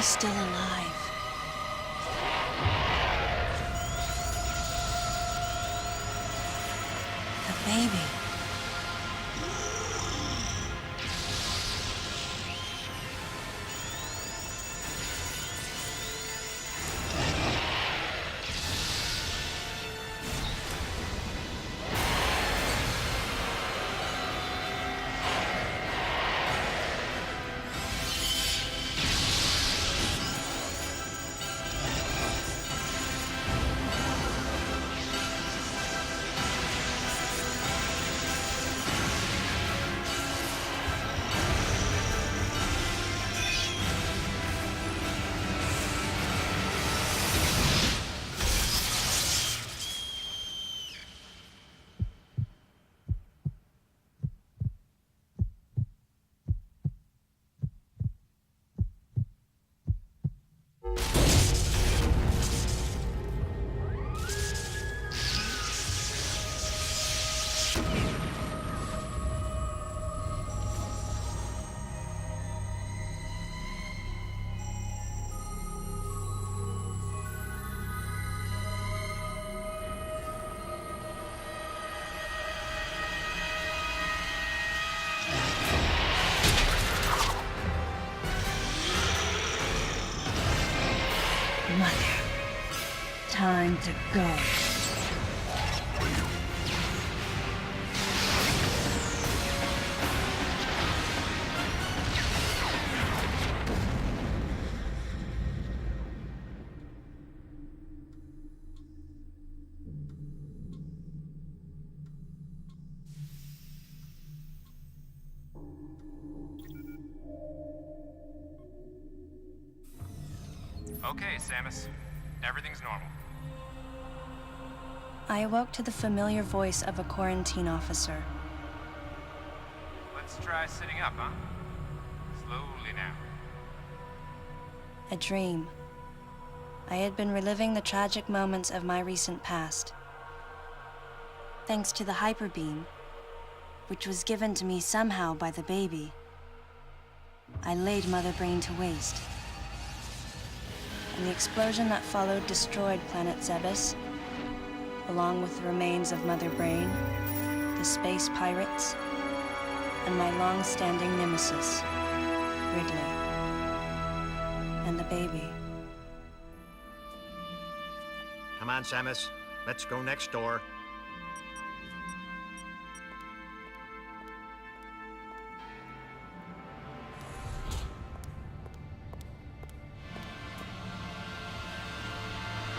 I still alive? The baby. Mother, time to go. Okay, Samus. Everything's normal. I awoke to the familiar voice of a quarantine officer. Let's try sitting up, huh? Slowly now. A dream. I had been reliving the tragic moments of my recent past. Thanks to the hyperbeam, which was given to me somehow by the baby, I laid Mother Brain to waste. And the explosion that followed destroyed planet Zebes, along with the remains of Mother Brain, the space pirates, and my long-standing nemesis, Ridley, and the baby. Come on, Samus. Let's go next door.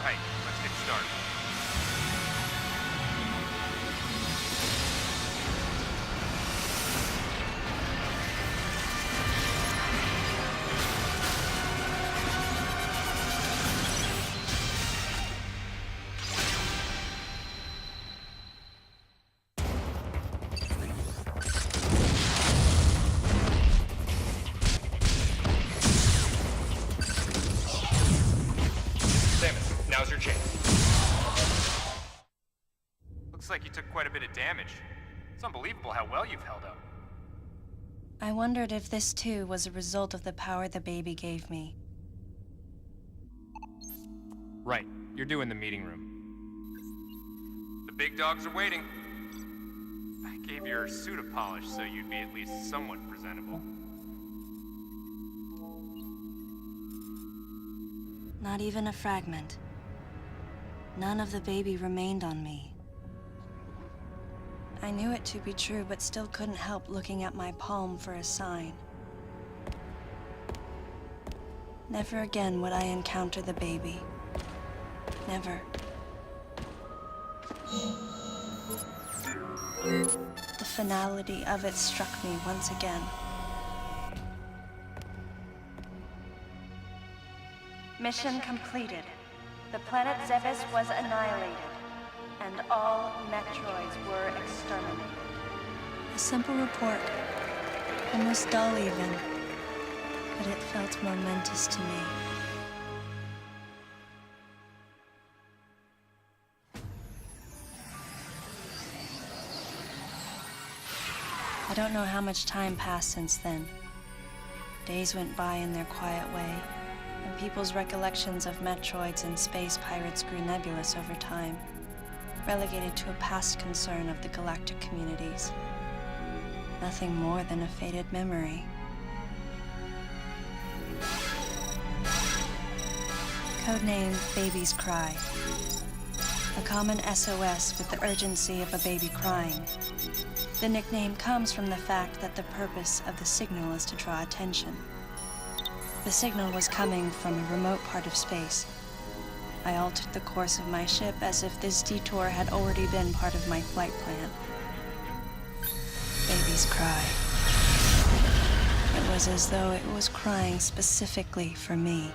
Right, let's get started. Samus, now's your chance. Looks like you took quite a bit of damage. It's unbelievable how well you've held up. I wondered if this too was a result of the power the baby gave me. Right, you're due in the meeting room. The big dogs are waiting. I gave your suit a polish so you'd be at least somewhat presentable. Not even a fragment. None of the baby remained on me. I knew it to be true, but still couldn't help looking at my palm for a sign. Never again would I encounter the baby. Never. The finality of it struck me once again. Mission completed. The planet Zebes was annihilated, and all Metroids were exterminated. A simple report, almost dull even, but it felt momentous to me. I don't know how much time passed since then. Days went by in their quiet way, and people's recollections of Metroids and space pirates grew nebulous over time, relegated to a past concern of the galactic communities. Nothing more than a faded memory. Codename Baby's Cry. A common SOS with the urgency of a baby crying. The nickname comes from the fact that the purpose of the signal is to draw attention. The signal was coming from a remote part of space. I altered the course of my ship as if this detour had already been part of my flight plan. Baby's Cry. It was as though it was crying specifically for me.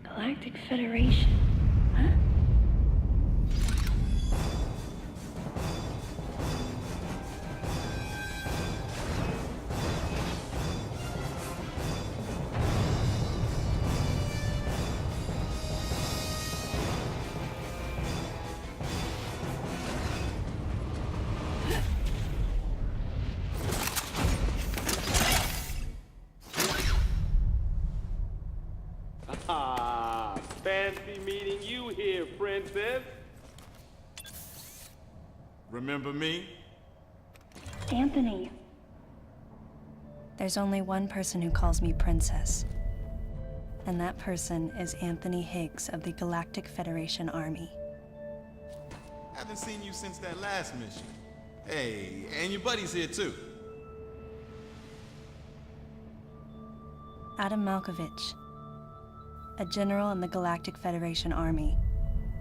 Galactic Federation, huh? Fancy meeting you here, Princess. Remember me? Anthony. There's only one person who calls me Princess. And that person is Anthony Higgs of the Galactic Federation Army. Haven't seen you since that last mission. Hey, and your buddy's here too. Adam Malkovich, a general in the Galactic Federation Army.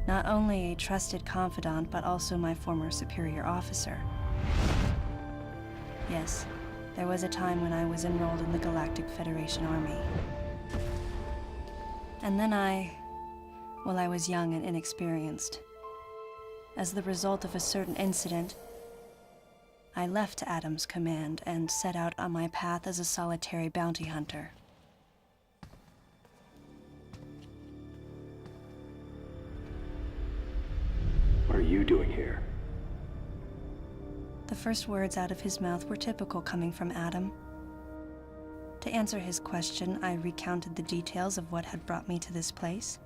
Not only a trusted confidant, but also my former superior officer. Yes, there was a time when I was enrolled in the Galactic Federation Army. And then I was young and inexperienced. As the result of a certain incident, I left Adam's command and set out on my path as a solitary bounty hunter. What are you doing here? The first words out of his mouth were typical coming from Adam. To answer his question, I recounted the details of what had brought me to this place,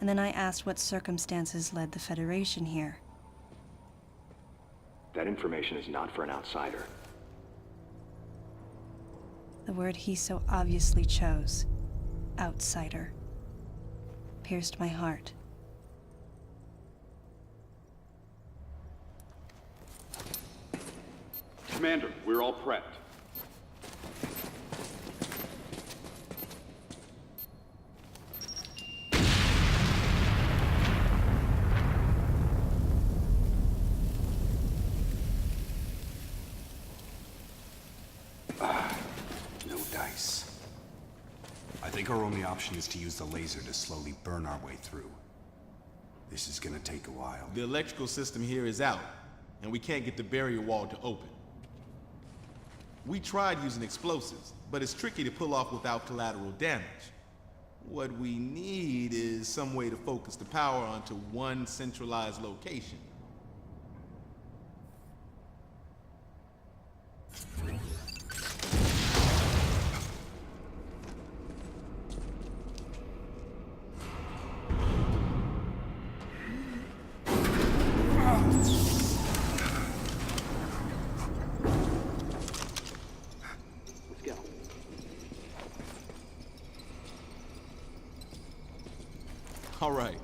and then I asked what circumstances led the Federation here. That information is not for an outsider. The word he so obviously chose, outsider, pierced my heart. Commander, we're all prepped. No dice. I think our only option is to use the laser to slowly burn our way through. This is gonna take a while. The electrical system here is out, and we can't get the barrier wall to open. We tried using explosives, but it's tricky to pull off without collateral damage. What we need is some way to focus the power onto one centralized location. Let's go. All right.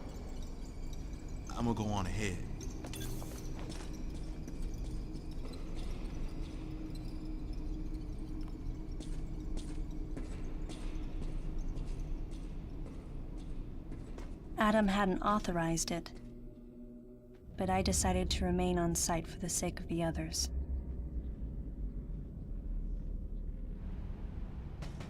I'm gonna go on ahead. Adam hadn't authorized it, but I decided to remain on site for the sake of the others.